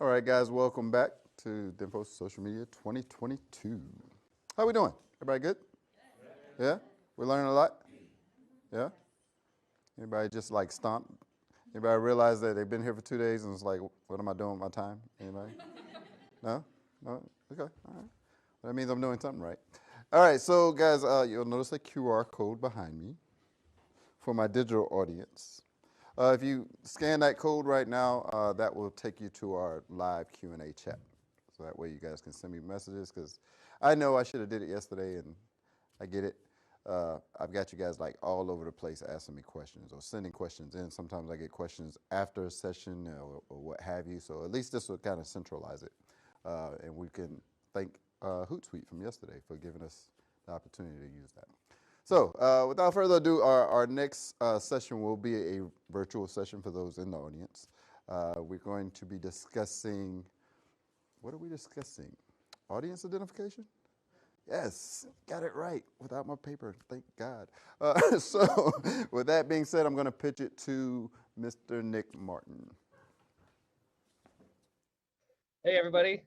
All right, guys, welcome back to DINFOS Social Media 2022. How we doing? Everybody good? Yeah? We learning a lot? Yeah? Anybody just like stomp? Anybody realize that they've been here for 2 days and it's like, what am I doing with my time? Anybody? No? No? Okay, all right. Well, that means I'm doing something right. All right, so guys, you'll notice a QR code behind me for my digital audience. If you scan that code right now, that will take you to our live Q&A chat. So that way you guys can send me messages, because I know I should have did it yesterday, and I get it. I've got you guys like all over the place asking me questions or sending questions in. Sometimes I get questions after a session or what have you. So at least this will kind of centralize it. And we can thank Hootsuite from yesterday for giving us the opportunity to use that. So without further ado, our next session will be a virtual session for those in the audience. We're going to be discussing, what are we discussing? Audience identification? Yes, got it right without my paper, thank God. So with that being said, I'm going to pitch it to Mr. Nick Martin. Hey everybody,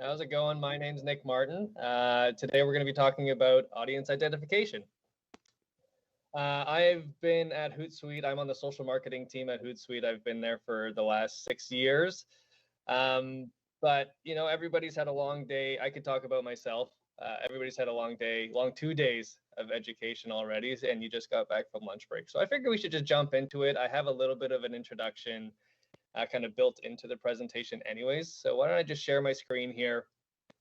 how's it going? My name's Nick Martin. Today we're going to be talking about audience identification. I've been at Hootsuite. I'm on the social marketing team at Hootsuite. I've been there for the last 6 years. But you know, everybody's had a long day. I could talk about myself. Everybody's had a long day, long 2 days of education already, and you just got back from lunch break. So I figured we should just jump into it. I have a little bit of an introduction kind of built into the presentation anyways. So why don't I just share my screen here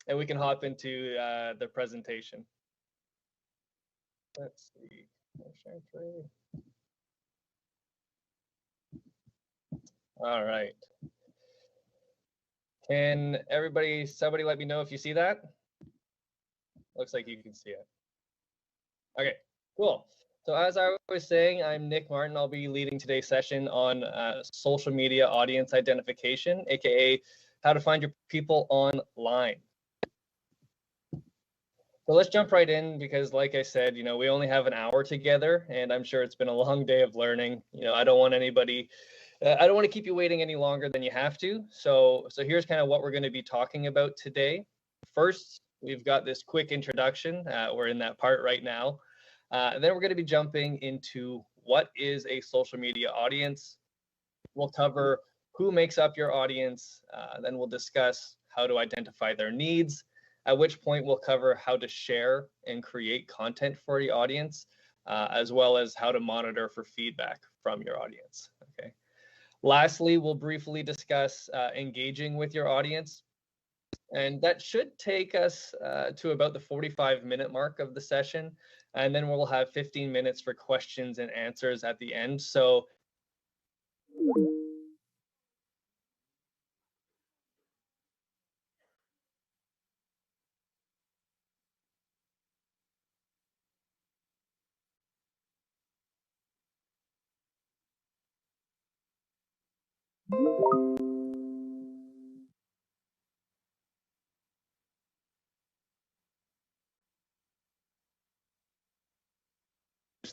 and we can hop into the presentation. Let's see. All right. Can somebody let me know if you see that? Looks like you can see it. Okay, cool. So as I was saying, I'm Nick Martin. I'll be leading today's session on social media audience identification, aka how to find your people online. So let's jump right in, because like I said, you know, we only have an hour together, and I'm sure it's been a long day of learning. You know, I don't want to keep you waiting any longer than you have to. So here's kind of what we're going to be talking about today. First, we've got this quick introduction. We're in that part right now. Then we're going to be jumping into what is a social media audience. We'll cover who makes up your audience. Then we'll discuss how to identify their needs, at which point we'll cover how to share and create content for your audience, as well as how to monitor for feedback from your audience. Okay. Lastly, we'll briefly discuss engaging with your audience. And that should take us to about the 45-minute mark of the session. And then we'll have 15 minutes for questions and answers at the end. So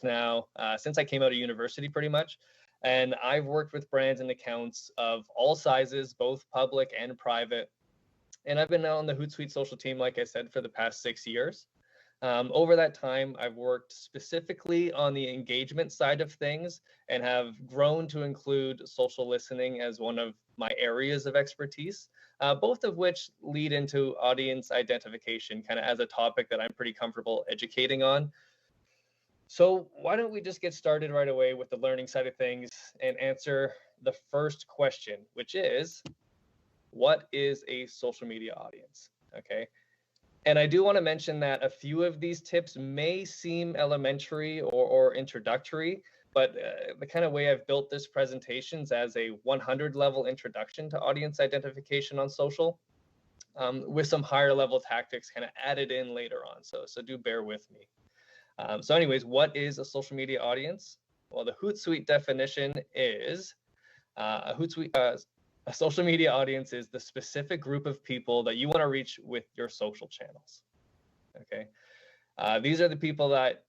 now, since I came out of university pretty much, and I've worked with brands and accounts of all sizes, both public and private. And I've been on the Hootsuite social team, like I said, for the past 6 years. Over that time, I've worked specifically on the engagement side of things and have grown to include social listening as one of my areas of expertise, both of which lead into audience identification, kind of as a topic that I'm pretty comfortable educating on. So why don't we just get started right away with the learning side of things and answer the first question, which is, what is a social media audience? Okay. And I do want to mention that a few of these tips may seem elementary or introductory, but the kind of way I've built this presentation is as a 100 level introduction to audience identification on social, with some higher level tactics kind of added in later on. So do bear with me. So anyways, what is a social media audience? Well, the Hootsuite definition is a social media audience is the specific group of people that you want to reach with your social channels. Okay. These are the people that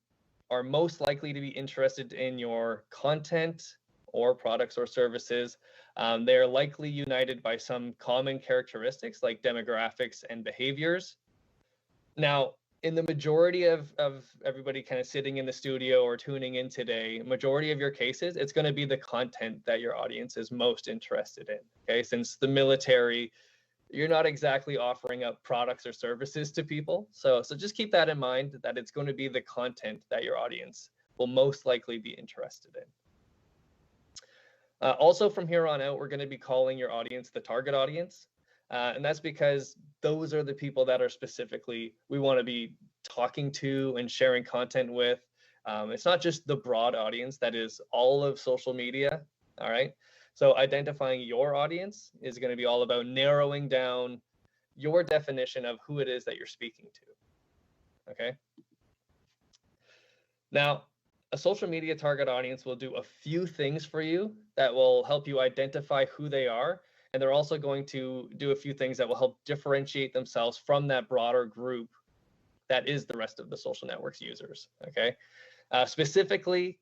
are most likely to be interested in your content or products or services. They are likely united by some common characteristics like demographics and behaviors. Now, in the majority of everybody kind of sitting in the studio or tuning in today, majority of your cases, it's going to be the content that your audience is most interested in. Okay, since the military, you're not exactly offering up products or services to people. So just keep that in mind, that it's going to be the content that your audience will most likely be interested in. Also, from here on out, we're going to be calling your audience the target audience. And that's because those are the people that are specifically we want to be talking to and sharing content with. It's not just the broad audience that is all of social media. All right. So identifying your audience is going to be all about narrowing down your definition of who it is that you're speaking to. Okay. Now, a social media target audience will do a few things for you that will help you identify who they are. And they're also going to do a few things that will help differentiate themselves from that broader group that is the rest of the social networks users. Okay. Specifically,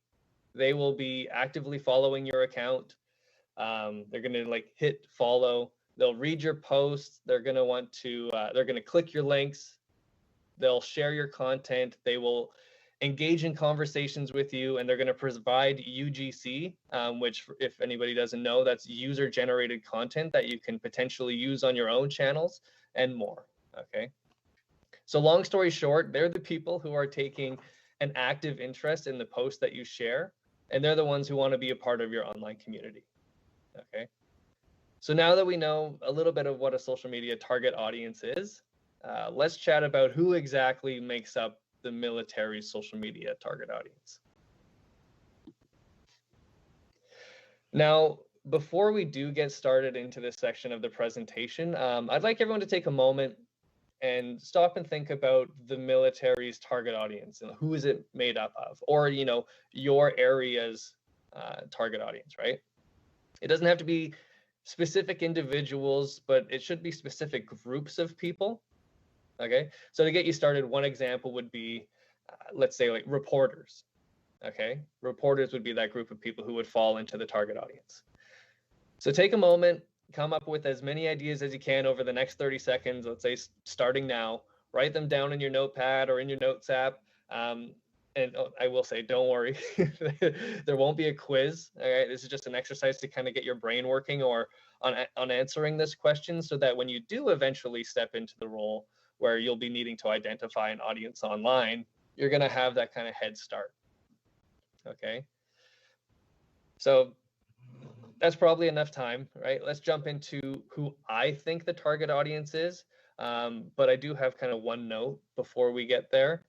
they will be actively following your account. They're going to like hit follow. They'll read your posts. They're going to want to, they're going to click your links. They'll share your content. They will engage in conversations with you, and they're going to provide UGC, which, if anybody doesn't know, that's user generated content that you can potentially use on your own channels and more. Okay. So long story short, they're the people who are taking an active interest in the post that you share, and they're the ones who want to be a part of your online community. Okay. So now that we know a little bit of what a social media target audience is, let's chat about who exactly makes up the military's social media target audience. Now, before we do get started into this section of the presentation, I'd like everyone to take a moment and stop and think about the military's target audience and who is it made up of, or your area's target audience, right? It doesn't have to be specific individuals, but it should be specific groups of people. Okay, so to get you started, one example would be, let's say, like reporters. Okay, reporters would be that group of people who would fall into the target audience. So take a moment, come up with as many ideas as you can over the next 30 seconds, let's say starting now. Write them down in your notepad or in your notes app. And I will say, don't worry, there won't be a quiz. All right, this is just an exercise to kind of get your brain working or on answering this question, so that when you do eventually step into the role where you'll be needing to identify an audience online, you're going to have that kind of head start. Okay. So that's probably enough time, right? Let's jump into who I think the target audience is. But I do have kind of one note before we get there.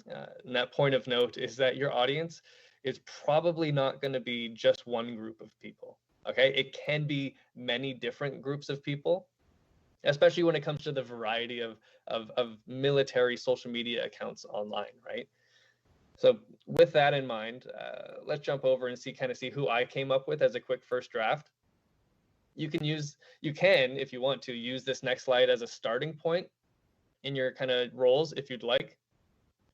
And that point of note is that your audience is probably not going to be just one group of people. Okay. It can be many different groups of people, especially when it comes to the variety of military social media accounts online, right? So with that in mind, let's jump over and see who I came up with as a quick first draft. You can, if you want to, use this next slide as a starting point in your kind of roles if you'd like.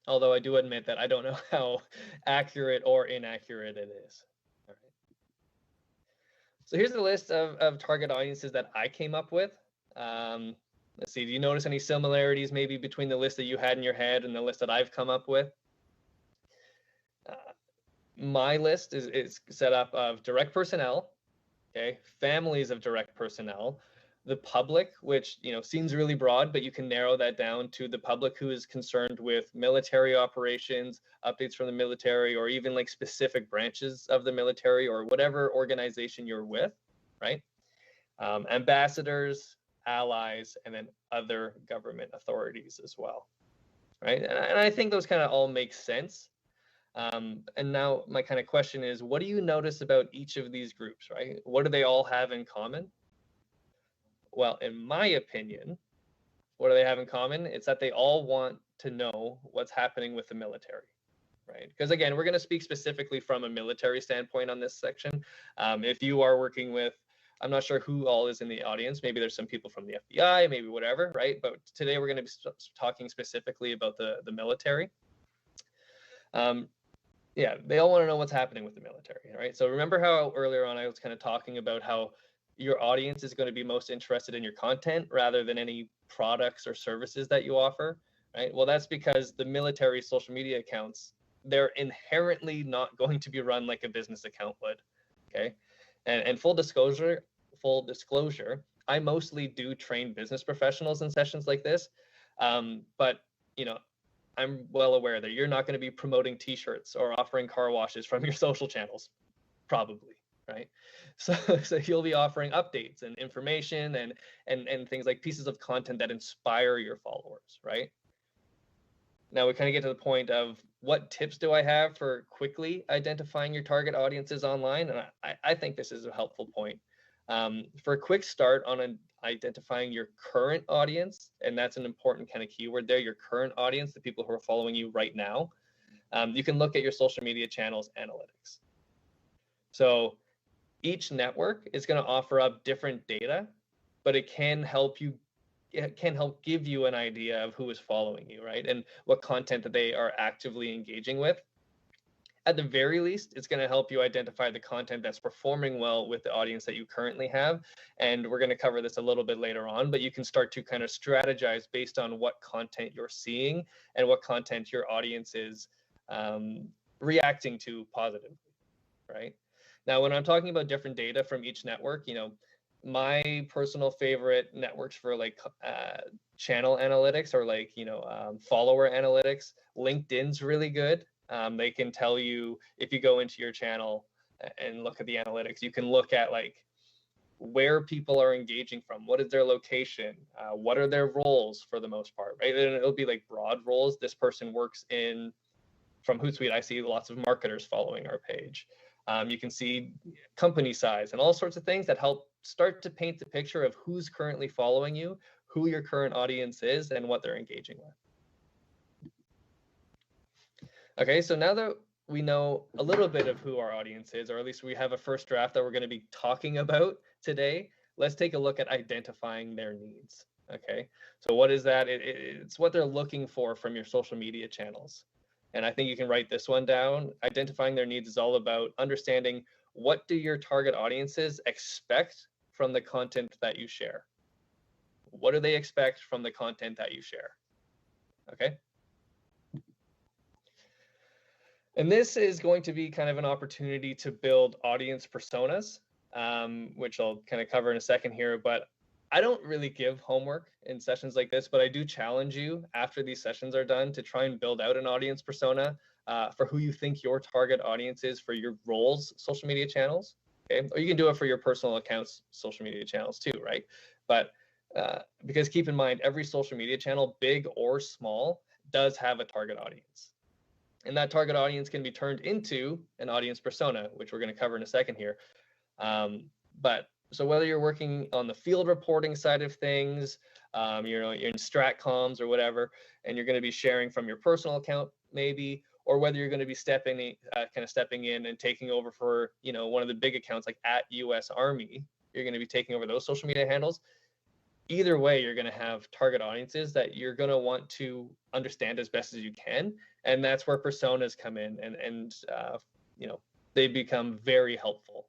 Although I do admit that I don't know how accurate or inaccurate it is. All right. So here's the list of target audiences that I came up with. Let's see, do you notice any similarities maybe between the list that you had in your head and the list that I've come up with? My list is set up of direct personnel, okay, families of direct personnel, the public, which seems really broad, but you can narrow that down to the public who is concerned with military operations, updates from the military, or even like specific branches of the military or whatever organization you're with, right? Ambassadors, allies, and then other government authorities as well, right? And I think those kind of all make sense. And now my kind of question is, what do you notice about each of these groups, right? What do they all have in common? Well, in my opinion, what do they have in common? It's that they all want to know what's happening with the military, right? Because again, we're going to speak specifically from a military standpoint on this section. If you are working with, I'm not sure who all is in the audience. Maybe there's some people from the FBI, maybe whatever, right? But today we're going to be talking specifically about the military. Yeah, they all want to know what's happening with the military, right? So remember how earlier on I was kind of talking about how your audience is going to be most interested in your content rather than any products or services that you offer, right? Well, that's because the military social media accounts, they're inherently not going to be run like a business account would, okay? And full disclosure, I mostly do train business professionals in sessions like this, but you know, I'm well aware that you're not going to be promoting t-shirts or offering car washes from your social channels, probably, right? So, so you'll be offering updates and information and things like pieces of content that inspire your followers, right? Now we kind of get to the point of what tips do I have for quickly identifying your target audiences online? And I think this is a helpful point. For a quick start on identifying your current audience, and that's an important kind of keyword there, your current audience, the people who are following you right now, you can look at your social media channels analytics. So each network is going to offer up different data, but it can help give you an idea of who is following you, right? And what content that they are actively engaging with. At the very least, it's going to help you identify the content that's performing well with the audience that you currently have. And we're going to cover this a little bit later on, but you can start to kind of strategize based on what content you're seeing and what content your audience is reacting to positively, right? Now, when I'm talking about different data from each network, my personal favorite networks for like channel analytics or like, follower analytics, LinkedIn's really good. They can tell you if you go into your channel and look at the analytics, you can look at like where people are engaging from, what is their location, what are their roles for the most part, right? And it'll be like broad roles. This person works from Hootsuite, I see lots of marketers following our page. You can see company size and all sorts of things that help start to paint the picture of who's currently following you, who your current audience is, and what they're engaging with. Okay, so now that we know a little bit of who our audience is, or at least we have a first draft that we're going to be talking about today, let's take a look at identifying their needs. Okay, so what is that? It's what they're looking for from your social media channels. And I think you can write this one down. Identifying their needs is all about understanding what do your target audiences expect from the content that you share? What do they expect from the content that you share? Okay. And this is going to be kind of an opportunity to build audience personas, which I'll kind of cover in a second here. But I don't really give homework in sessions like this, but I do challenge you after these sessions are done to try and build out an audience persona for who you think your target audience is for your roles, social media channels. Okay, or you can do it for your personal accounts, social media channels too, right? But because keep in mind, every social media channel, big or small, does have a target audience. And that target audience can be turned into an audience persona, which we're going to cover in a second here. But so whether you're working on the field reporting side of things, you're in strat comms or whatever, and you're going to be sharing from your personal account maybe, or whether you're going to be stepping in and taking over for one of the big accounts like at US Army, you're going to be taking over those social media handles. Either way, you're going to have target audiences that you're going to want to understand as best as you can, and that's where personas come in, and they become very helpful.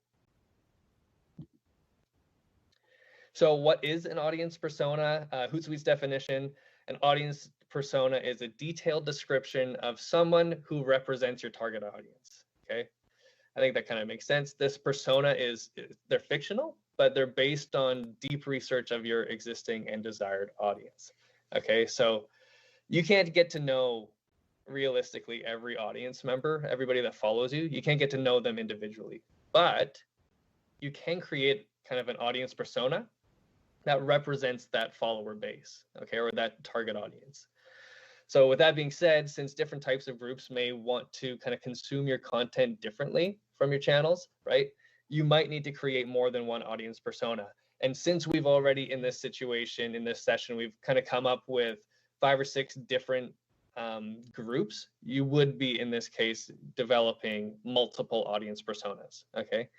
So what is an audience persona? Hootsuite's definition: an audience persona is a detailed description of someone who represents your target audience. Okay, I think that kind of makes sense. This persona they're fictional, but they're based on deep research of your existing and desired audience. Okay, so you can't get to know realistically every audience member, everybody that follows you. You can't get to know them individually, but you can create kind of an audience persona that represents that follower base, okay, or that target audience. So with that being said, since different types of groups may want to kind of consume your content differently from your channels, right, you might need to create more than one audience persona. And since we've already in this situation, in this session, we've kind of come up with 5 or 6 different groups, you would be, in this case, developing multiple audience personas, okay?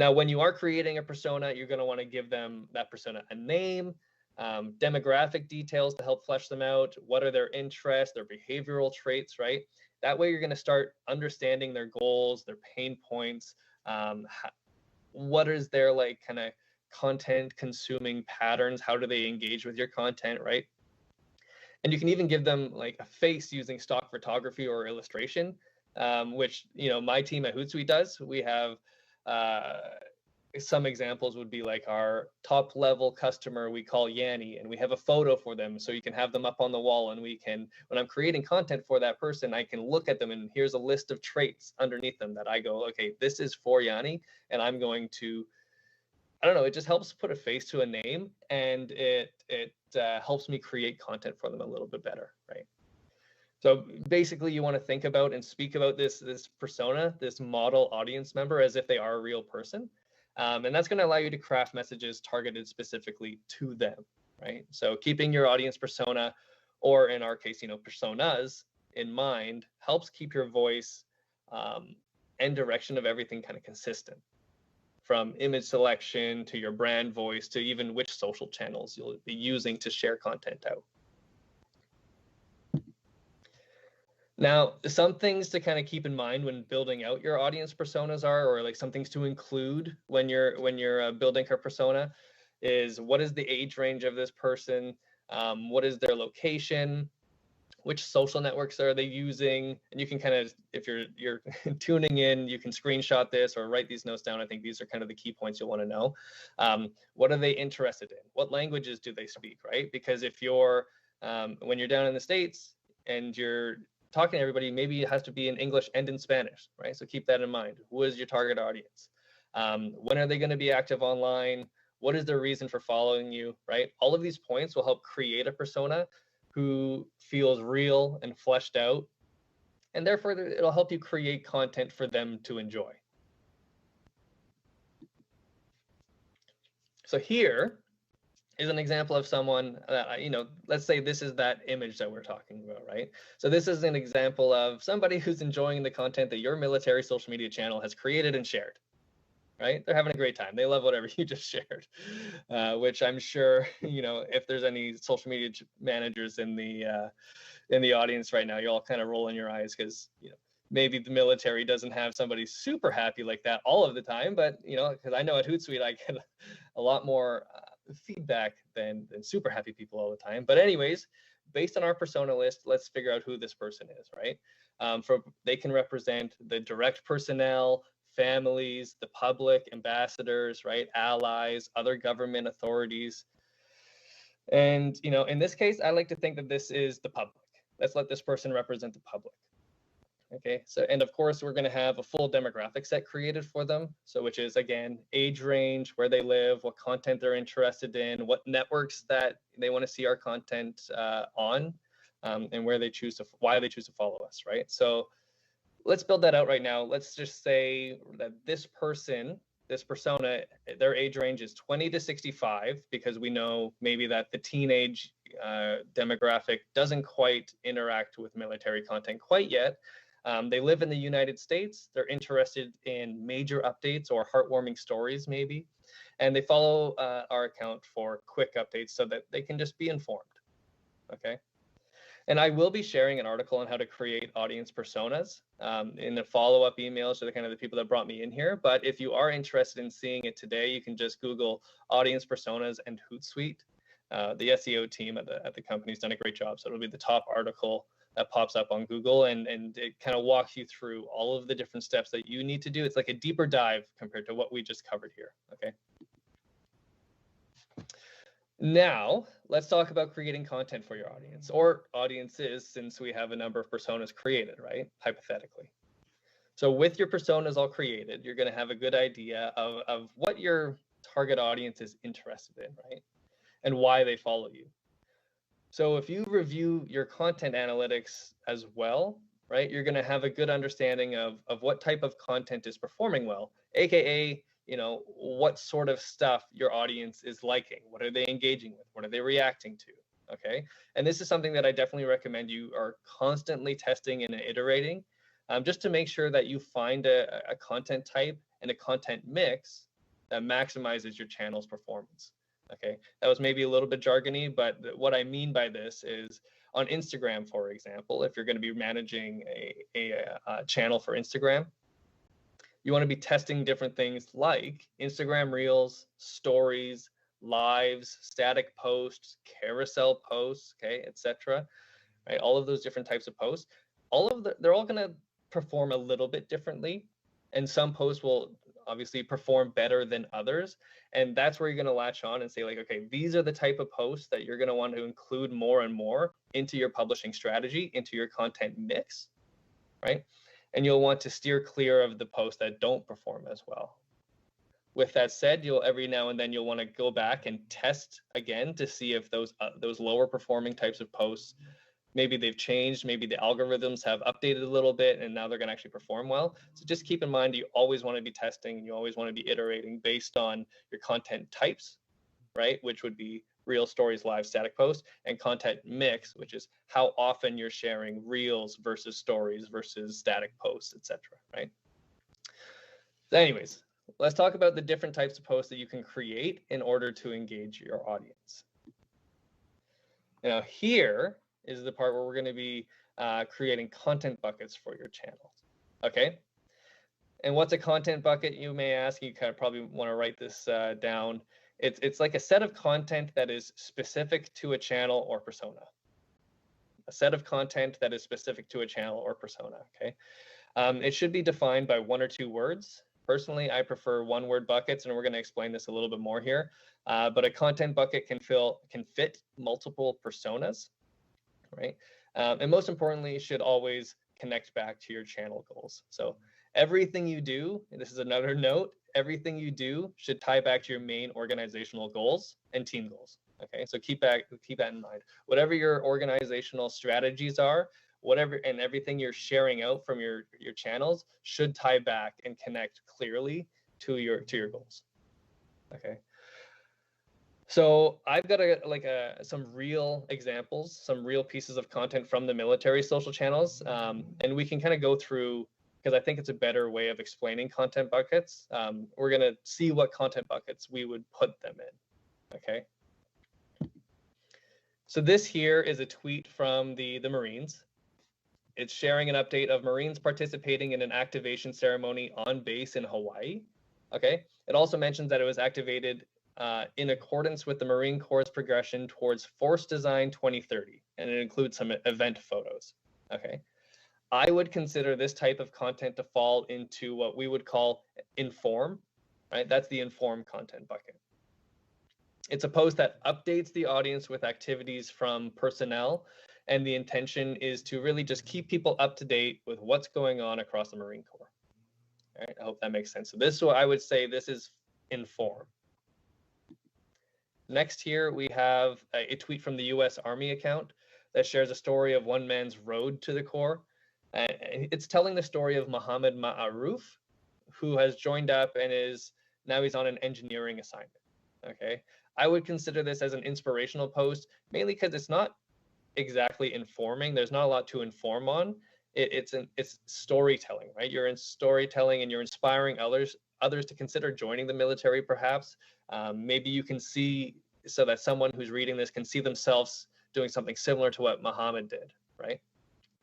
Now, when you are creating a persona, you're going to want to give that persona a name, demographic details to help flesh them out. What are their interests, their behavioral traits, right? That way you're going to start understanding their goals, their pain points, what is their like kind of content consuming patterns, how do they engage with your content, right? And you can even give them like a face using stock photography or illustration, which, you know, my team at Hootsuite does. We have some examples would be like our top level customer we call Yanni, and we have a photo for them, so you can have them up on the wall, and we can, when I'm creating content for that person, I can look at them and here's a list of traits underneath them that I go, okay, this is for Yanni, and I'm going to, I don't know, it just helps put a face to a name, and it helps me create content for them a little bit better, right? So basically, you want to think about and speak about this persona, this model audience member, as if they are a real person. And that's going to allow you to craft messages targeted specifically to them, right? So keeping your audience persona, or in our case, you know, personas in mind, helps keep your voice and direction of everything kind of consistent, from image selection to your brand voice to even which social channels you'll be using to share content out. Now, some things to kind of keep in mind when building out your audience personas are, or like some things to include when you're building her persona, is what is the age range of this person, what is their location, which social networks are they using, and you can kind of, if you're tuning in, you can screenshot this or write these notes down. I think these are kind of the key points you'll want to know. What are they interested in? What languages do they speak, right? Because if you're when you're down in the States and you're talking to everybody, maybe it has to be in English and in Spanish, right? So keep that in mind. Who is your target audience? When are they going to be active online? What is their reason for following you, right? All of these points will help create a persona who feels real and fleshed out, and therefore it'll help you create content for them to enjoy. So here is an example of someone, you know, let's say this is that image that we're talking about, right? So this is an example of somebody who's enjoying the content that your military social media channel has created and shared, right? They're having a great time. They love whatever you just shared, which I'm sure, you know, if there's any social media managers in the audience right now, you're all kind of rolling your eyes because, you know, maybe the military doesn't have somebody super happy like that all of the time, but, you know, because I know at Hootsuite I get a lot more feedback than super happy people all the time. But anyways, based on our persona list, let's figure out who this person is, right? They can represent the direct personnel, families, the public, ambassadors, right? Allies, other government authorities. And, you know, in this case, I like to think that this is the public. Let's let this person represent the public. Okay, so, and of course, we're going to have a full demographic set created for them. So, which is, again, age range, where they live, what content they're interested in, what networks that they want to see our content on, and where they choose to, why they choose to follow us, right? So let's build that out right now. Let's just say that this person, this persona, their age range is 20 to 65, because we know maybe that the teenage demographic doesn't quite interact with military content quite yet. They live in the United States. They're interested in major updates or heartwarming stories, maybe. And they follow our account for quick updates so that they can just be informed. Okay. And I will be sharing an article on how to create audience personas in the follow-up emails to the kind of the people that brought me in here. But if you are interested in seeing it today, you can just Google audience personas and Hootsuite. The SEO team at the company's done a great job. So it'll be the top article that pops up on Google, and it kind of walks you through all of the different steps that you need to do. It's like a deeper dive compared to what we just covered here, okay? Now, let's talk about creating content for your audience, or audiences, since we have a number of personas created, right? Hypothetically. So with your personas all created, you're going to have a good idea of what your target audience is interested in, right? And why they follow you. So if you review your content analytics as well, right, you're going to have a good understanding of what type of content is performing well, aka, you know, what sort of stuff your audience is liking. What are they engaging with? What are they reacting to? Okay. And this is something that I definitely recommend you are constantly testing and iterating, just to make sure that you find a content type and a content mix that maximizes your channel's performance. Okay, that was maybe a little bit jargony, but what I mean by this is On Instagram, for example, if you're going to be managing a channel for Instagram, you want to be testing different things like Instagram Reels, Stories, Lives, static posts, carousel posts, okay, etc. Right? All of those different types of posts, they're all going to perform a little bit differently, and some posts will obviously perform better than others, and that's where you're going to latch on and say like, okay, these are the type of posts that you're going to want to include more and more into your publishing strategy, into your content mix, right? And you'll want to steer clear of the posts that don't perform as well. With that said, you'll every now and then you'll want to go back and test again to see if those lower performing types of posts, maybe they've changed, maybe the algorithms have updated a little bit and now they're going to actually perform well. So just keep in mind, you always want to be testing and you always want to be iterating based on your content types, right? Which would be Reels, Stories, Live, static posts, and content mix, which is how often you're sharing Reels versus Stories versus static posts, etc., right? So anyways, let's talk about the different types of posts that you can create in order to engage your audience. Now, here is the part where we're going to be creating content buckets for your channel. Okay. And what's a content bucket, you may ask? You kind of probably want to write this down. It's like a set of content that is specific to a channel or persona. A set of content that is specific to a channel or persona. Okay. It should be defined by 1 or 2 words. Personally, I prefer 1-word buckets, and we're going to explain this a little bit more here. But a content bucket can fit multiple personas, right? And most importantly, should always connect back to your channel goals. So everything you do, and this is another note, everything you do should tie back to your main organizational goals and team goals. Okay, so keep that in mind. Whatever your organizational strategies are, and everything you're sharing out from your channels should tie back and connect clearly to your goals. Okay. So I've got some real examples, some real pieces of content from the military social channels, and we can kind of go through, because I think it's a better way of explaining content buckets. We're going to see what content buckets we would put them in. Okay. So this here is a tweet from the Marines. It's sharing an update of Marines participating in an activation ceremony on base in Hawaii. Okay. It also mentions that it was activated in accordance with the Marine Corps' progression towards Force Design 2030, and it includes some event photos. Okay. I would consider this type of content to fall into what we would call inform, right? That's the inform content bucket. It's a post that updates the audience with activities from personnel, and the intention is to really just keep people up to date with what's going on across the Marine Corps. All right, I hope that makes sense. So this is what I would say this is inform. Next here, we have a tweet from the U.S. Army account that shares a story of one man's road to the Corps. It's telling the story of Muhammad Ma'aruf, who has joined up and now he's on an engineering assignment. Okay, I would consider this as an inspirational post, mainly because it's not exactly informing. There's not a lot to inform on. It's storytelling, right? You're in storytelling and you're inspiring others to consider joining the military, perhaps. Maybe you can see, so that someone who's reading this can see themselves doing something similar to what Muhammad did, right?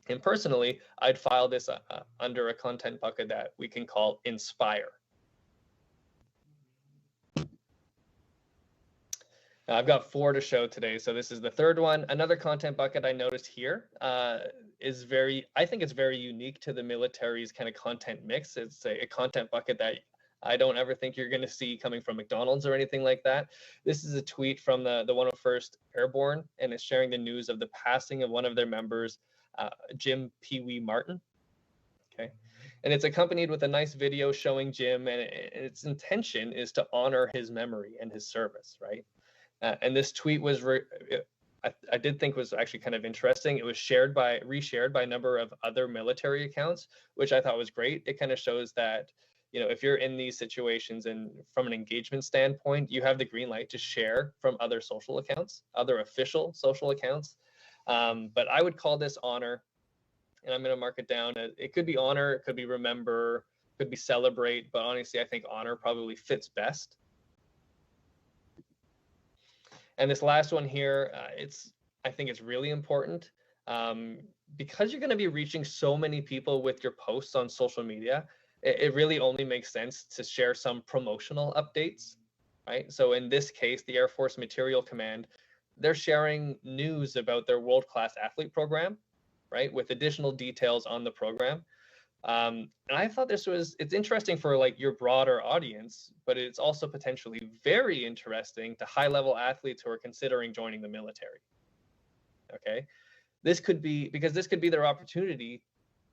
And personally, I'd file this under a content bucket that we can call inspire. I've got 4 to show today, so this is the 3rd one. Another content bucket I noticed here is I think it's very unique to the military's kind of content mix. It's a content bucket that I don't ever think you're going to see coming from McDonald's or anything like that. This is a tweet from the 101st Airborne, and it's sharing the news of the passing of one of their members, Jim Pee Wee Martin. Okay. And it's accompanied with a nice video showing Jim, and its intention is to honor his memory and his service, right? And this tweet was, I did think was actually kind of interesting. It was reshared by a number of other military accounts, which I thought was great. It kind of shows that, if you're in these situations and from an engagement standpoint, you have the green light to share from other social accounts, other official social accounts. But I would call this honor, and I'm going to mark it down. It could be honor, it could be remember, could be celebrate, but honestly, I think honor probably fits best. And this last one here, I think it's really important. because you're going to be reaching so many people with your posts on social media, it really only makes sense to share some promotional updates, right? So in this case, the Air Force Materiel Command, they're sharing news about their world-class athlete program, right, with additional details on the program. And I thought it's interesting for like your broader audience, but it's also potentially very interesting to high-level athletes who are considering joining the military. Okay, this could be their opportunity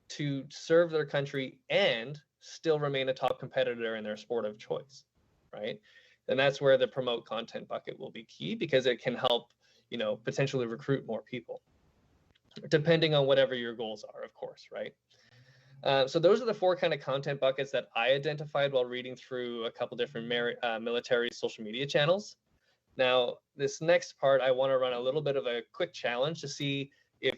to serve their country and still remain a top competitor in their sport of choice, right? And that's where the promote content bucket will be key, because it can help, potentially recruit more people, depending on whatever your goals are, of course, right? So those are the 4 kind of content buckets that I identified while reading through a couple different military social media channels. Now, this next part, I want to run a little bit of a quick challenge to see if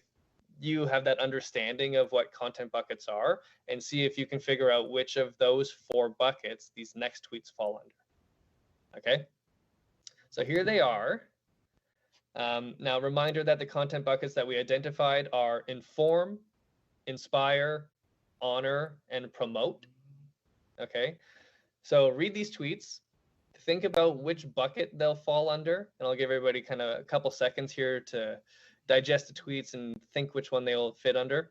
you have that understanding of what content buckets are, and see if you can figure out which of those 4 buckets these next tweets fall under. Okay, so here they are. Now, reminder that the content buckets that we identified are inform, inspire, honor, and promote. Okay, so read these tweets, think about which bucket they'll fall under, and I'll give everybody kind of a couple seconds here to digest the tweets and think which one they'll fit under.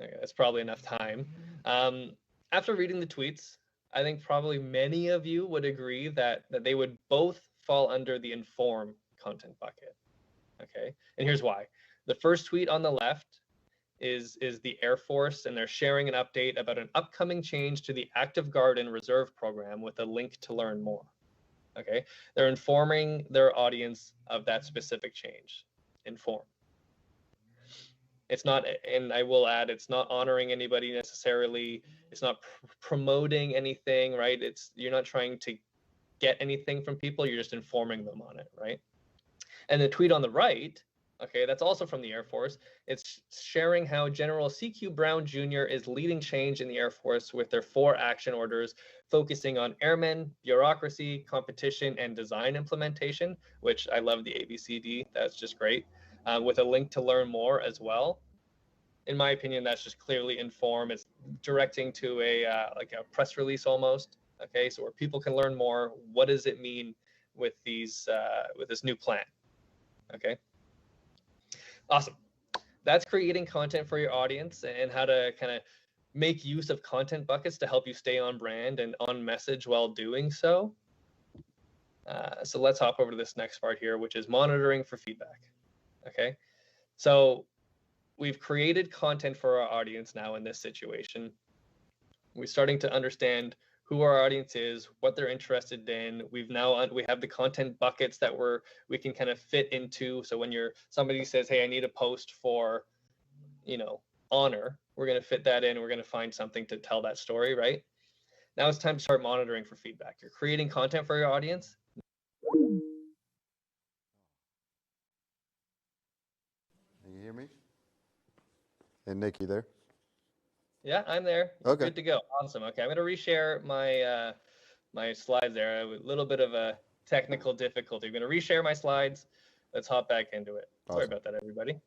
Okay, that's probably enough time. After reading the tweets, I think probably many of you would agree that they would both fall under the inform content bucket. Okay, and here's why. The first tweet on the left is the Air Force, and they're sharing an update about an upcoming change to the Active Guard and Reserve program with a link to learn more. Okay, they're informing their audience of that specific change. Inform. It's not, and I will add, it's not honoring anybody necessarily. It's not promoting anything, right? You're not trying to get anything from people. You're just informing them on it, right? And the tweet on the right, okay, that's also from the Air Force. It's sharing how General C.Q. Brown Jr. is leading change in the Air Force with their 4 action orders, focusing on airmen, bureaucracy, competition, and design implementation, which I love the ABCD. That's just great. With a link to learn more as well. In my opinion, that's just clearly inform. It's directing to like a press release almost. Okay, so where people can learn more. What does it mean with this new plan? Okay. Awesome. That's creating content for your audience and how to kind of make use of content buckets to help you stay on brand and on message while doing so. So let's hop over to this next part here, which is monitoring for feedback. Okay. So we've created content for our audience now in this situation. We're starting to understand who our audience is, what they're interested in. We have the content buckets that we can kind of fit into. So when somebody says, hey, I need a post for, honor, we're going to fit that in. We're going to find something to tell that story, right? Now it's time to start monitoring for feedback. You're creating content for your audience. Can you hear me? And Nikki there? Yeah, I'm there. Okay. Good to go. Awesome. Okay, I'm going to reshare my slides there. A little bit of a technical difficulty. I'm going to reshare my slides. Let's hop back into it. Awesome. Sorry about that, everybody.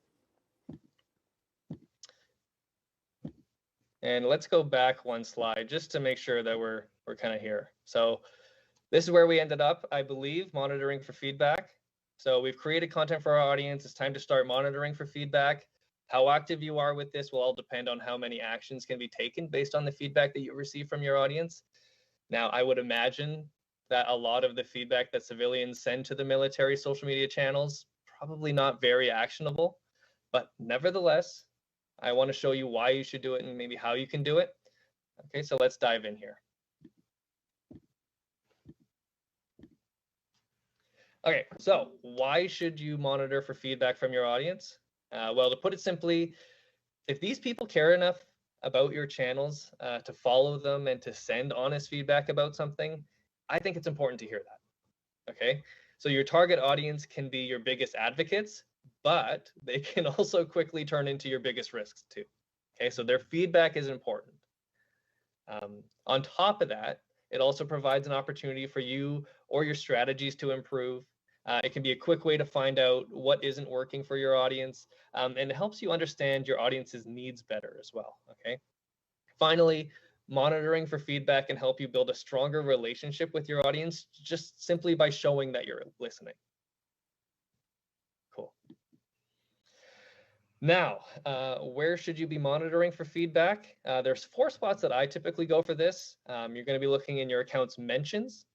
And let's go back one slide just to make sure that we're kind of here. So this is where we ended up, I believe, monitoring for feedback. So we've created content for our audience. It's time to start monitoring for feedback. How active you are with this will all depend on how many actions can be taken based on the feedback that you receive from your audience. Now, I would imagine that a lot of the feedback that civilians send to the military social media channels, probably not very actionable, but nevertheless, I want to show you why you should do it and maybe how you can do it. Okay, so let's dive in here. Okay, so why should you monitor for feedback from your audience? Well, to put it simply, if these people care enough about your channels to follow them and to send honest feedback about something, I think it's important to hear that. Okay, so your target audience can be your biggest advocates, but they can also quickly turn into your biggest risks too. Okay, so their feedback is important. On top of that, it also provides an opportunity for you or your strategies to improve. It can be a quick way to find out what isn't working for your audience, and it helps you understand your audience's needs better as well, okay? Finally, monitoring for feedback can help you build a stronger relationship with your audience just simply by showing that you're listening. Cool. Now, where should you be monitoring for feedback? There's 4 spots that I typically go for this. You're going to be looking in your account's mentions,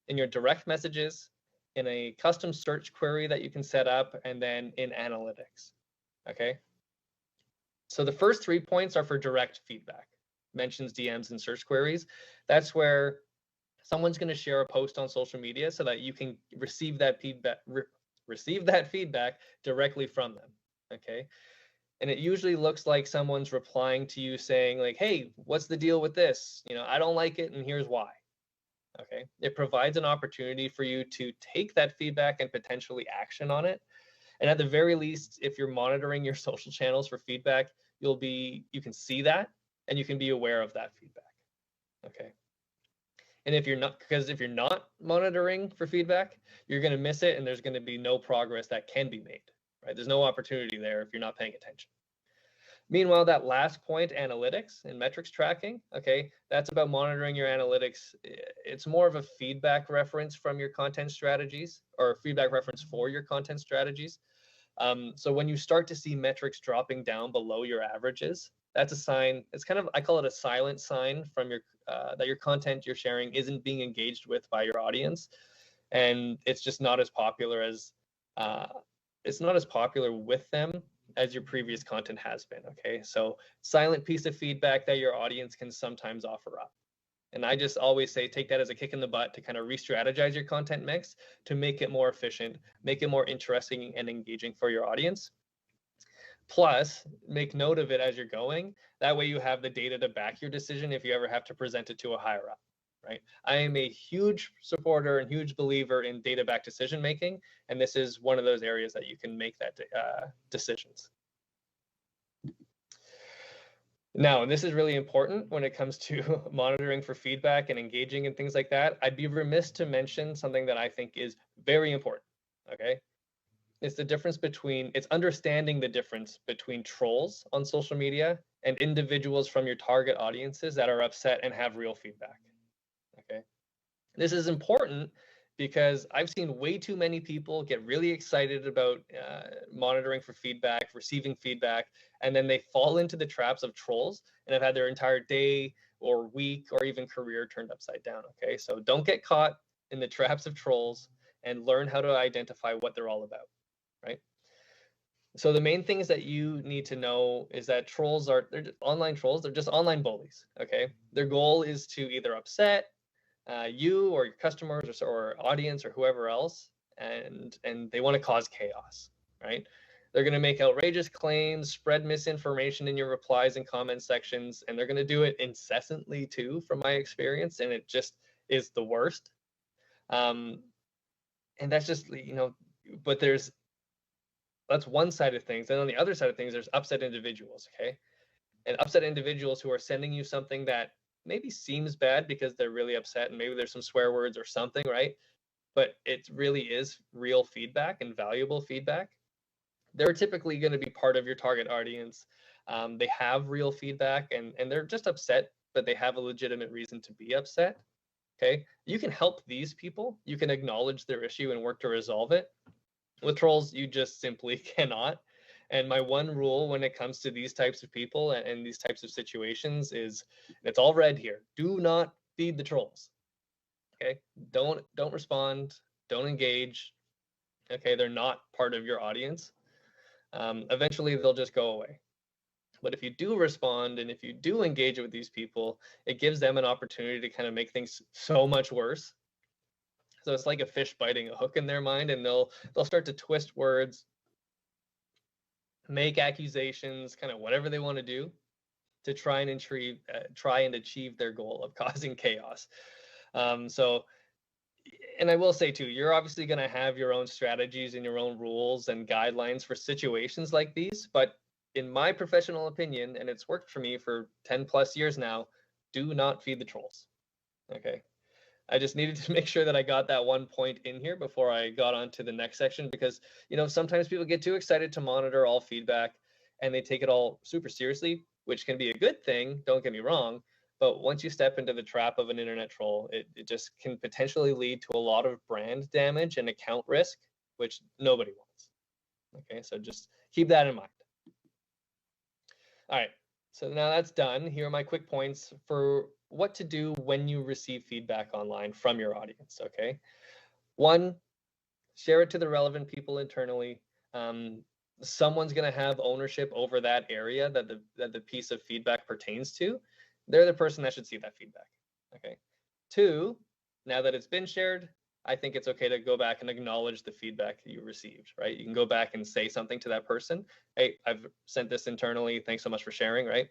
in your direct messages, in a custom search query that you can set up, and then in analytics, okay? So the first 3 points are for direct feedback, mentions, DMs, and search queries. That's where someone's going to share a post on social media so that you can receive that feedback directly from them, okay? And it usually looks like someone's replying to you saying like, hey, what's the deal with this? You know, I don't like it and here's why. Okay, it provides an opportunity for you to take that feedback and potentially action on it. And at the very least, if you're monitoring your social channels for feedback, you can see that and you can be aware of that feedback. Okay. And if you're not monitoring for feedback, you're going to miss it and there's going to be no progress that can be made, right? There's no opportunity there if you're not paying attention. Meanwhile, that last point, analytics and metrics tracking, okay, that's about monitoring your analytics. It's more of a feedback reference from your content strategies, or feedback reference for your content strategies. So when you start to see metrics dropping down below your averages, that's a sign. It's kind of, I call it a silent sign from your that your content you're sharing isn't being engaged with by your audience, and it's just not as popular as with them as your previous content has been, okay? So silent piece of feedback that your audience can sometimes offer up. And I just always say, take that as a kick in the butt to kind of re-strategize your content mix to make it more efficient, make it more interesting and engaging for your audience. Plus, make note of it as you're going. That way you have the data to back your decision if you ever have to present it to a higher up, right? I am a huge supporter and huge believer in data-backed decision-making, and this is one of those areas that you can make that decisions. Now, and this is really important when it comes to monitoring for feedback and engaging and things like that. I'd be remiss to mention something that I think is very important, okay? It's understanding the difference between trolls on social media and individuals from your target audiences that are upset and have real feedback, okay? This is important because I've seen way too many people get really excited about monitoring for feedback, receiving feedback, and then they fall into the traps of trolls and have had their entire day or week or even career turned upside down, okay? So don't get caught in the traps of trolls and learn how to identify what they're all about, right? So the main things that you need to know is that they're just online trolls, they're just online bullies, okay? Their goal is to either upset you or your customers or audience or whoever else, and they want to cause chaos, right? They're going to make outrageous claims, spread misinformation in your replies and comment sections, and they're going to do it incessantly too, from my experience, and it just is the worst. And that's just, you know, but that's one side of things. And on the other side of things, there's upset individuals, okay? And upset individuals who are sending you something that maybe seems bad because they're really upset and maybe there's some swear words or something, right? But it really is real feedback and valuable feedback. They're typically going to be part of your target audience. They have real feedback and they're just upset, but they have a legitimate reason to be upset, okay? You can help these people. You can acknowledge their issue and work to resolve it. With trolls, you just simply cannot. And my one rule when it comes to these types of people and these types of situations is, it's all red here, do not feed the trolls, okay? Don't respond, don't engage, okay? They're not part of your audience. Eventually, they'll just go away. But if you do respond and if you do engage with these people, it gives them an opportunity to kind of make things so much worse. So it's like a fish biting a hook in their mind, and they'll start to twist words, make accusations, kind of whatever they want to do to try and achieve their goal of causing chaos. So, and I will say too, you're obviously going to have your own strategies and your own rules and guidelines for situations like these, but in my professional opinion, and it's worked for me for 10 plus years now, do not feed the trolls, okay? I just needed to make sure that I got that one point in here before I got on to the next section, because, you know, sometimes people get too excited to monitor all feedback and they take it all super seriously, which can be a good thing, don't get me wrong. But once you step into the trap of an internet troll, it just can potentially lead to a lot of brand damage and account risk, which nobody wants. Okay, so just keep that in mind. All right, so now that's done. Here are my quick points for what to do when you receive feedback online from your audience, okay? 1, share it to the relevant people internally. Someone's going to have ownership over that area that the piece of feedback pertains to. They're the person that should see that feedback, okay? 2, now that it's been shared, I think it's okay to go back and acknowledge the feedback that you received, right? You can go back and say something to that person. Hey, I've sent this internally. Thanks so much for sharing, right?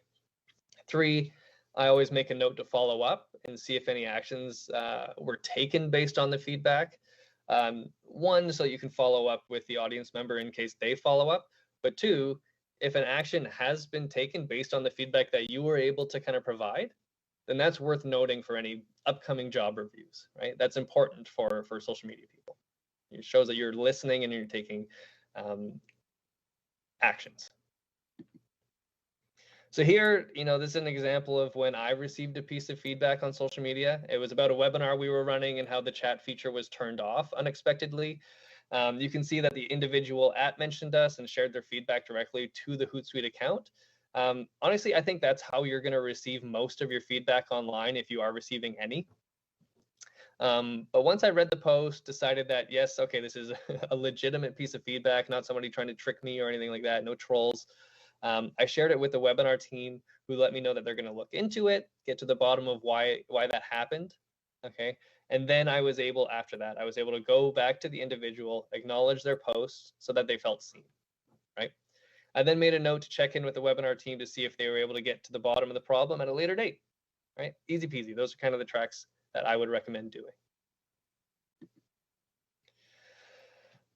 3, I always make a note to follow up and see if any actions were taken based on the feedback. 1, so you can follow up with the audience member in case they follow up. But 2, if an action has been taken based on the feedback that you were able to kind of provide, then that's worth noting for any upcoming job reviews, right? That's important for social media people. It shows that you're listening and you're taking actions. So here, you know, this is an example of when I received a piece of feedback on social media. It was about a webinar we were running and how the chat feature was turned off unexpectedly. You can see that the individual mentioned us and shared their feedback directly to the Hootsuite account. Honestly, I think that's how you're going to receive most of your feedback online if you are receiving any. But once I read the post, decided that, yes, okay, this is a legitimate piece of feedback, not somebody trying to trick me or anything like that, no trolls. I shared it with the webinar team, who let me know that they're going to look into it, get to the bottom of why that happened. Okay. And then I was able, after that, I was able to go back to the individual, acknowledge their post so that they felt seen, right? I then made a note to check in with the webinar team to see if they were able to get to the bottom of the problem at a later date, right? Easy peasy. Those are kind of the tracks that I would recommend doing.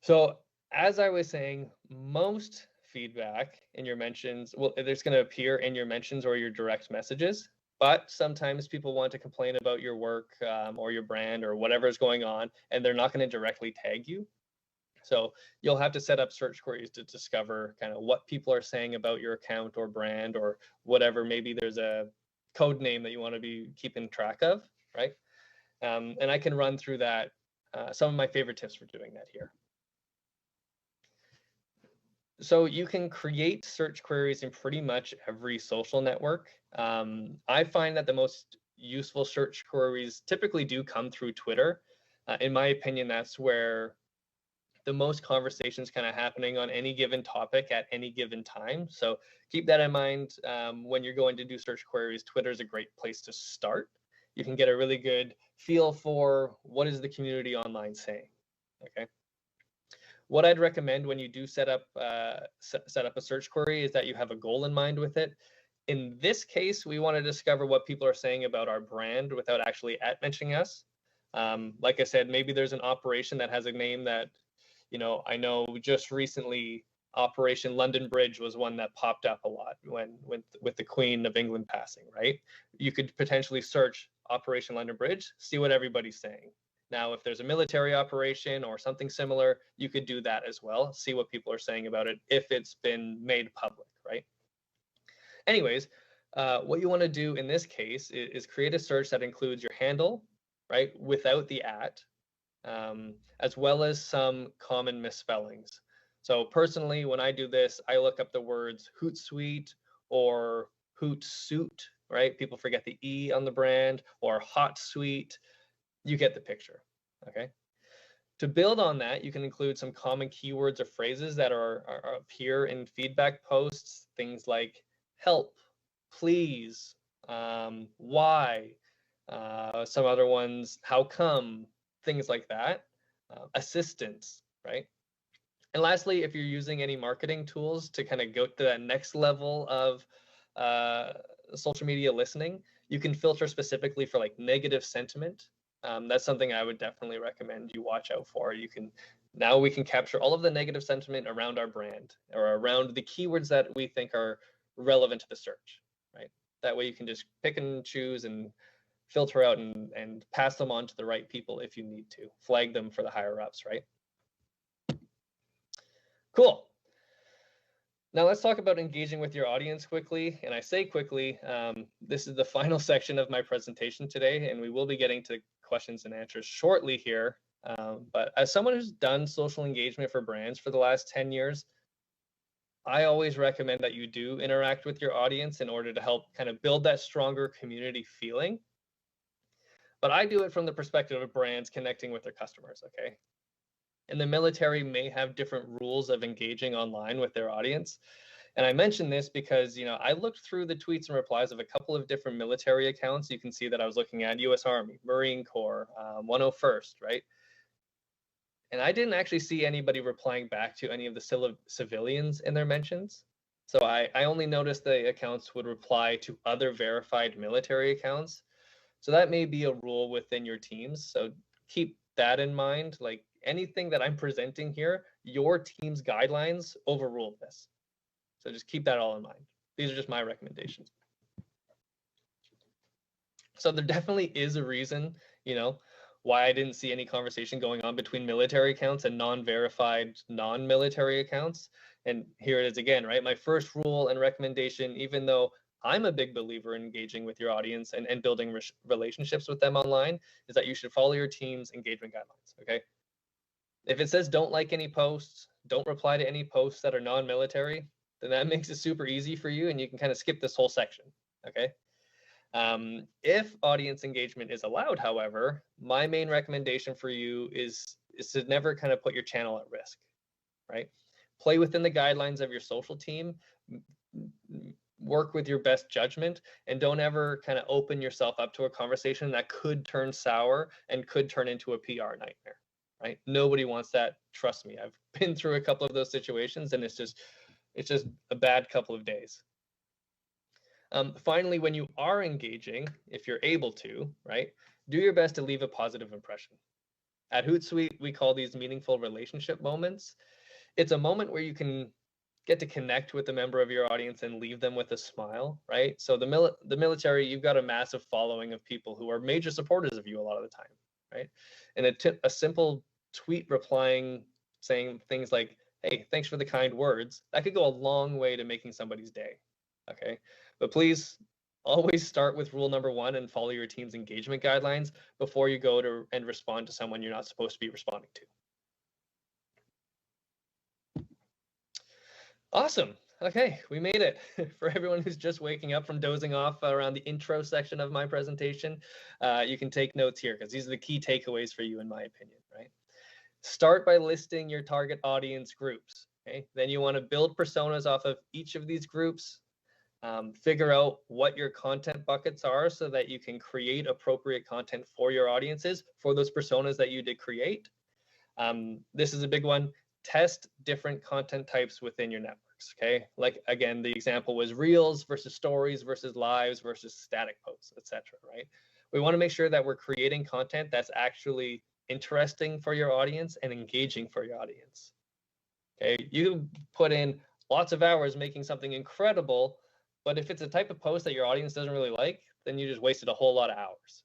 So as I was saying, most feedback in your mentions, well, there's going to appear in your mentions or your direct messages, but sometimes people want to complain about your work or your brand or whatever is going on, and they're not going to directly tag you. So you'll have to set up search queries to discover kind of what people are saying about your account or brand or whatever. Maybe there's a code name that you want to be keeping track of, right? And I can run through that, some of my favorite tips for doing that here. So you can create search queries in pretty much every social network. I find that the most useful search queries typically do come through Twitter. In my opinion, that's where the most conversations kind of happening on any given topic at any given time. So keep that in mind when you're going to do search queries. Twitter is a great place to start. You can get a really good feel for what is the community online saying. Okay. What I'd recommend when you do set up a search query is that you have a goal in mind with it. In this case, we want to discover what people are saying about our brand without actually mentioning us. Like I said, maybe there's an operation that has a name that, you know, I know just recently Operation London Bridge was one that popped up a lot with the Queen of England passing, right? You could potentially search Operation London Bridge, see what everybody's saying. Now, if there's a military operation or something similar, you could do that as well. See what people are saying about it if it's been made public, right? Anyways, what you want to do in this case is create a search that includes your handle, right, without the as well as some common misspellings. So personally, when I do this, I look up the words Hootsuite or Hootsuite, right? People forget the E on the brand, or Hotsuite. You get the picture, okay? To build on that, you can include some common keywords or phrases that appear in feedback posts, things like help, please, why, some other ones, how come, things like that, assistance, right? And lastly, if you're using any marketing tools to kind of go to that next level of social media listening, you can filter specifically for like negative sentiment. That's something I would definitely recommend you watch out for. Now we can capture all of the negative sentiment around our brand or around the keywords that we think are relevant to the search, right? That way you can just pick and choose and filter out and pass them on to the right people if you need to. Flag them for the higher ups, right? Cool. Now let's talk about engaging with your audience quickly. And I say quickly, this is the final section of my presentation today, and we will be getting to questions and answers shortly here. But as someone who's done social engagement for brands for the last 10 years, I always recommend that you do interact with your audience in order to help kind of build that stronger community feeling. But I do it from the perspective of brands connecting with their customers, okay? And the military may have different rules of engaging online with their audience. And I mention this because, you know, I looked through the tweets and replies of a couple of different military accounts. You can see that I was looking at US Army, Marine Corps, 101st, right? And I didn't actually see anybody replying back to any of the civilians in their mentions. So I only noticed the accounts would reply to other verified military accounts. So that may be a rule within your teams. So keep that in mind. Like anything that I'm presenting here, your team's guidelines overrule this. So just keep that all in mind. These are just my recommendations. So there definitely is a reason, you know, why I didn't see any conversation going on between military accounts and non-verified non-military accounts. And here it is again, right? My first rule and recommendation, even though I'm a big believer in engaging with your audience and building relationships with them online, is that you should follow your team's engagement guidelines, okay? If it says don't like any posts, don't reply to any posts that are non-military, then that makes it super easy for you and you can kind of skip this whole section, okay? If audience engagement is allowed, however, my main recommendation for you is to never kind of put your channel at risk, right? Play within the guidelines of your social team, work with your best judgment, and don't ever kind of open yourself up to a conversation that could turn sour and could turn into a PR nightmare, right? Nobody wants that. Trust me, I've been through a couple of those situations and it's just a bad couple of days. Finally, when you are engaging, if you're able to, right, do your best to leave a positive impression. At Hootsuite, we call these meaningful relationship moments. It's a moment where you can get to connect with a member of your audience and leave them with a smile, right? So the military, you've got a massive following of people who are major supporters of you a lot of the time, right? And a simple tweet replying, saying things like, hey, thanks for the kind words, that could go a long way to making somebody's day, okay? But please always start with rule number 1 and follow your team's engagement guidelines before you go to and respond to someone you're not supposed to be responding to. Awesome. Okay, we made it. For everyone who's just waking up from dozing off around the intro section of my presentation, you can take notes here because these are the key takeaways for you, in my opinion, right? Start by listing your target audience groups. Okay, then you want to build personas off of each of these groups. Figure out what your content buckets are so that you can create appropriate content for your audiences, for those personas that you did create. This is a big one. Test different content types within your networks, okay? Like, again, the example was reels versus stories versus lives versus static posts, etc., right? We want to make sure that we're creating content that's actually interesting for your audience and engaging for your audience, okay? You put in lots of hours making something incredible, but if it's a type of post that your audience doesn't really like, then you just wasted a whole lot of hours.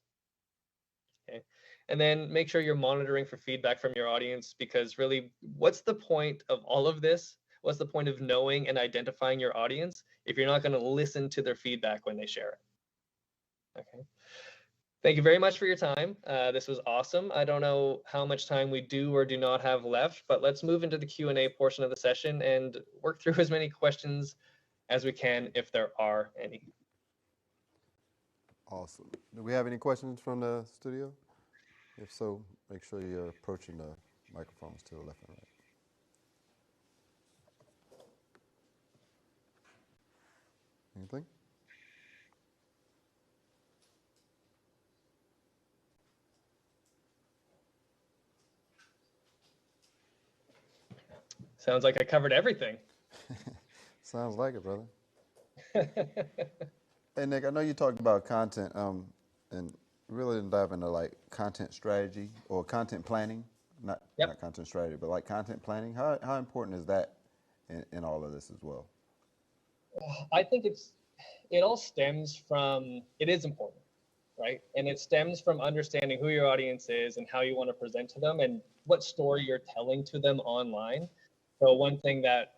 Okay. And then make sure you're monitoring for feedback from your audience, because really, what's the point of all of this? What's the point of knowing and identifying your audience if you're not going to listen to their feedback when they share it? Okay. Thank you very much for your time. This was awesome. I don't know how much time we do or do not have left, but let's move into the Q&A portion of the session and work through as many questions as we can, if there are any. Awesome. Do we have any questions from the studio? If so, make sure you're approaching the microphones to the left and right. Anything? Sounds like I covered everything. Sounds like it, brother. Hey, Nick, I know you talked about content, and really didn't dive into like content strategy or content planning, not content strategy, but like content planning. How important is that in all of this as well? I think it all stems from, it is important. right? And it stems from understanding who your audience is and how you want to present to them and what story you're telling to them online. So one thing that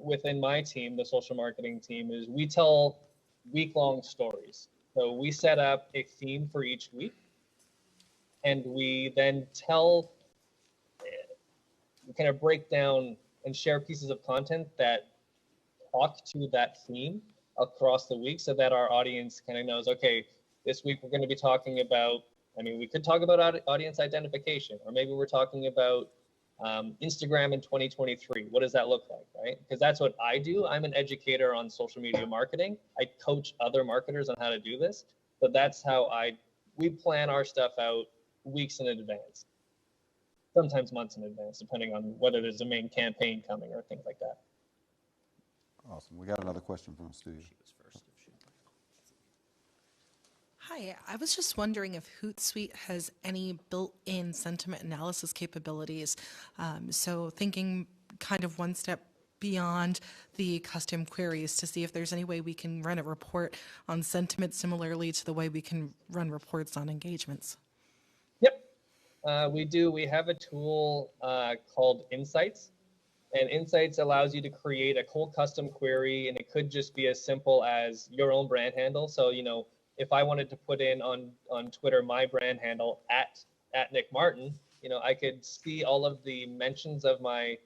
within my team, the social marketing team, is we tell week-long stories. So we set up a theme for each week, and we then we kind of break down and share pieces of content that talk to that theme across the week so that our audience kind of knows, okay, this week we're going to be talking about, I mean, we could talk about audience identification, or maybe we're talking about Instagram in 2023. What does that look like, right? Because that's what I do. I'm an educator on social media marketing. I coach other marketers on how to do this. So that's how we plan our stuff out weeks in advance, sometimes months in advance, depending on whether there's a main campaign coming or things like that. Awesome. We got another question from the studio. Hi, I was just wondering if Hootsuite has any built-in sentiment analysis capabilities. So thinking kind of one step beyond the custom queries to see if there's any way we can run a report on sentiment similarly to the way we can run reports on engagements. Yep, we do. We have a tool called Insights. And Insights allows you to create a whole custom query, and it could just be as simple as your own brand handle. So, you know, if I wanted to put in on Twitter my brand handle at Nick Martin, you know, I could see all of the mentions of my,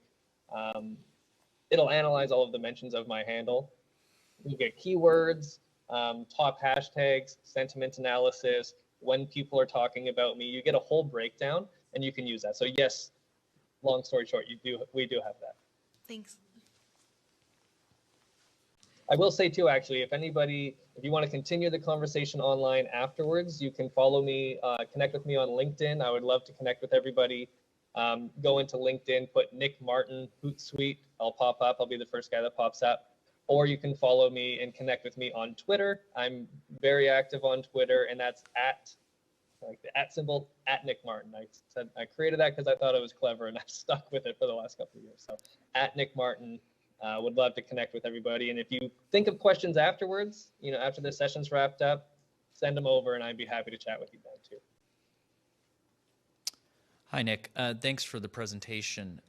it'll analyze all of the mentions of my handle. You get keywords, top hashtags, sentiment analysis, when people are talking about me. You get a whole breakdown, and you can use that. So yes, long story short, we do have that. Thanks. I will say too, actually, if you want to continue the conversation online afterwards, you can follow me, connect with me on LinkedIn. I would love to connect with everybody. Go into LinkedIn, put Nick Martin Hootsuite. I'll pop up. I'll be the first guy that pops up. Or you can follow me and connect with me on Twitter. I'm very active on Twitter, and that's like the @ at Nick Martin. I created that because I thought it was clever, and I've stuck with it for the last couple of years. So at Nick Martin, would love to connect with everybody. And if you think of questions afterwards, you know, after the session's wrapped up, send them over, and I'd be happy to chat with you then too. Hi, Nick. Thanks for the presentation.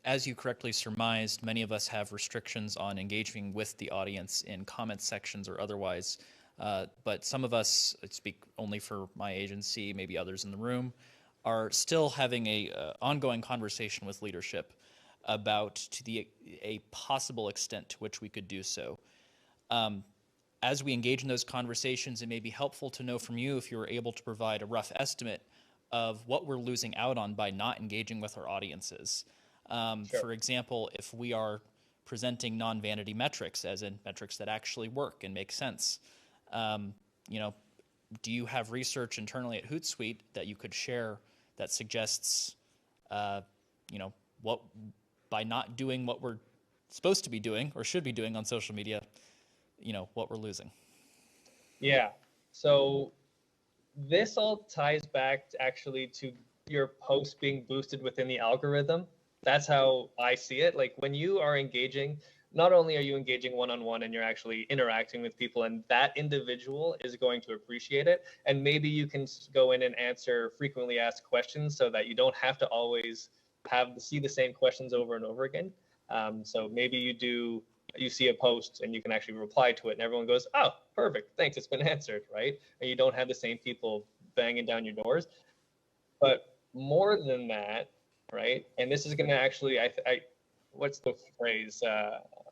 As you correctly surmised, many of us have restrictions on engaging with the audience in comment sections or otherwise. But some of us, I speak only for my agency, maybe others in the room, are still having a ongoing conversation with leadership about a possible extent to which we could do so. As we engage in those conversations, it may be helpful to know from you if you were able to provide a rough estimate of what we're losing out on by not engaging with our audiences. Sure. For example, if we are presenting non-vanity metrics, as in metrics that actually work and make sense, you know, do you have research internally at Hootsuite that you could share that suggests, you know, what by not doing what we're supposed to be doing or should be doing on social media, you know, what we're losing? Yeah. So this all ties back actually to your post being boosted within the algorithm. That's how I see it. Like when you are engaging, not only are you engaging one-on-one and you're actually interacting with people, and that individual is going to appreciate it. And maybe you can go in and answer frequently asked questions so that you don't have to always see the same questions over and over again. So maybe you see a post and you can actually reply to it and everyone goes, oh, perfect, thanks, it's been answered, right? And you don't have the same people banging down your doors. But more than that, right? And this is going to actually, what's the phrase?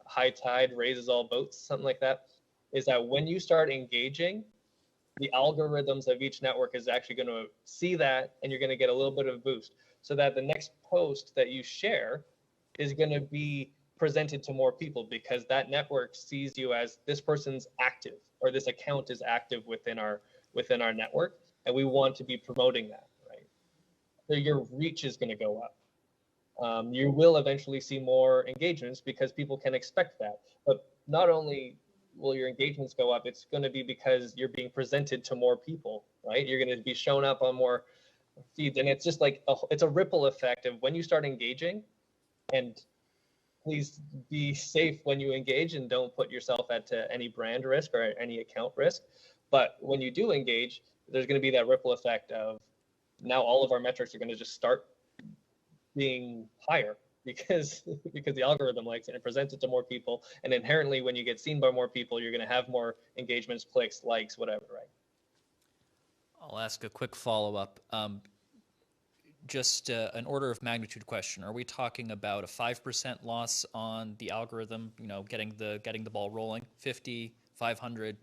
High tide raises all boats, something like that. Is that when you start engaging, the algorithms of each network is actually going to see that, and you're going to get a little bit of a boost, so that the next post that you share is going to be presented to more people because that network sees you as this person's active or this account is active within our network, and we want to be promoting that, right? So your reach is going to go up. You will eventually see more engagements because people can expect that. But not only will your engagements go up, it's going to be because you're being presented to more people, right? You're going to be shown up on more feeds. And it's just like, it's a ripple effect of when you start engaging. And please be safe when you engage and don't put yourself at any brand risk or any account risk. But when you do engage, there's going to be that ripple effect of now all of our metrics are going to just start being higher because the algorithm likes it and presents it to more people. And inherently, when you get seen by more people, you're going to have more engagements, clicks, likes, whatever, right? I'll ask a quick follow-up. Just an order of magnitude question. Are we talking about a 5% loss on the algorithm, getting the ball rolling? 50, 500,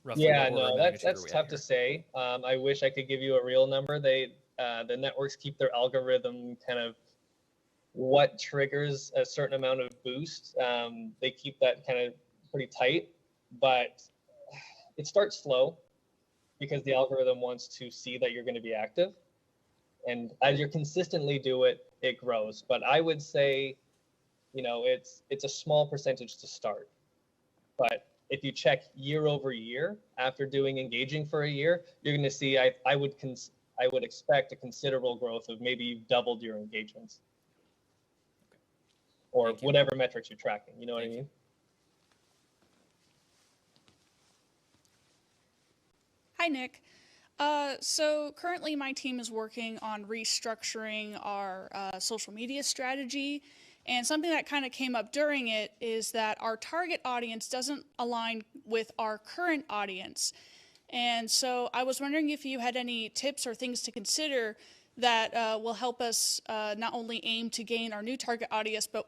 roughly Yeah, what order no, of magnitude that's are we tough at to here? say. I wish I could give you a real number. The networks keep their algorithm kind of what triggers a certain amount of boost. They keep that kind of pretty tight, but it starts slow because the algorithm wants to see that you're going to be active. And as you consistently do it, it grows. But I would say, it's a small percentage to start. But if you check year over year after doing engaging for a year, you're going to see I would expect a considerable growth of maybe you've doubled your engagements or Thank you. whatever metrics you're tracking. You know what I Thank you. mean? Hi, Nick. So currently my team is working on restructuring our social media strategy. And something that kind of came up during it is that our target audience doesn't align with our current audience. And so I was wondering if you had any tips or things to consider that will help us not only aim to gain our new target audience, but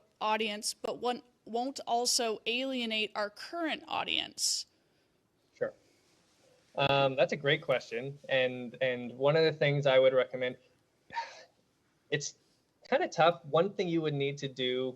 won't also alienate our current audience. Sure. That's a great question. And one of the things I would recommend, it's kind of tough. One thing you would need to do,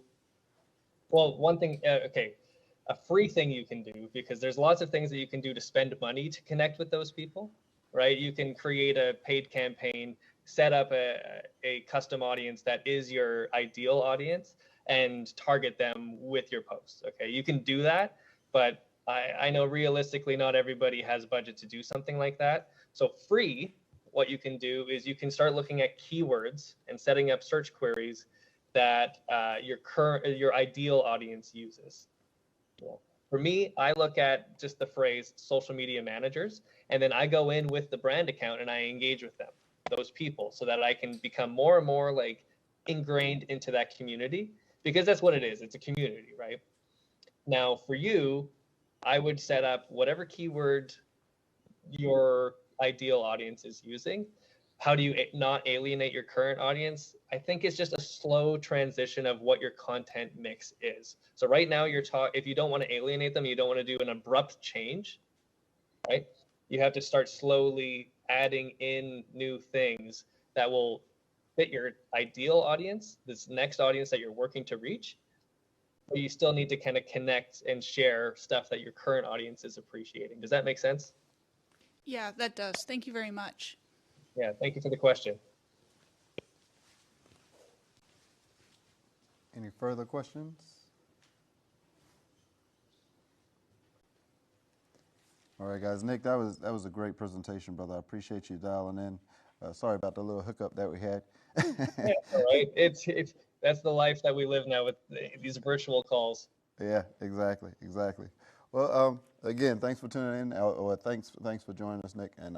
a free thing you can do, because there's lots of things that you can do to spend money to connect with those people, right? You can create a paid campaign, set up a custom audience that is your ideal audience and target them with your posts. Okay, you can do that, but I know realistically not everybody has budget to do something like that. So free, what you can do is you can start looking at keywords and setting up search queries that your ideal audience uses. For me, I look at just the phrase social media managers, and then I go in with the brand account and I engage with them, those people, so that I can become more and more like ingrained into that community, because that's what it is. It's a community, right? Now, for you, I would set up whatever keyword your ideal audience is using. How do you not alienate your current audience? I think it's just a slow transition of what your content mix is. So right now if you don't want to alienate them, you don't want to do an abrupt change, right? You have to start slowly adding in new things that will fit your ideal audience, this next audience that you're working to reach. But you still need to kind of connect and share stuff that your current audience is appreciating. Does that make sense? Yeah, that does. Thank you very much. Yeah, thank you for the question. Any further questions? All right, guys. Nick, that was a great presentation, brother. I appreciate you dialing in. Sorry about the little hiccup that we had. Yeah, all right. It's that's the life that we live now with these virtual calls. Yeah, exactly. Well, again, thanks for tuning in. Thanks for joining us, Nick, and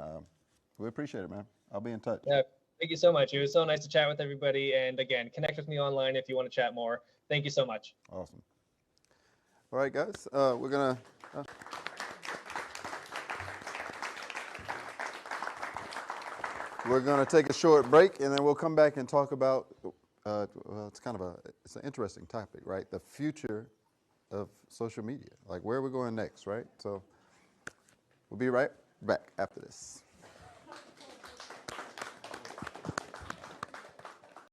we appreciate it, man. I'll be in touch. Yeah, thank you so much. It was so nice to chat with everybody. And again, connect with me online if you want to chat more. Thank you so much. Awesome. All right, guys. We're gonna take a short break, and then we'll come back and talk about. It's an interesting topic, right? The future of social media, like where we're going next, right? So we'll be right back after this.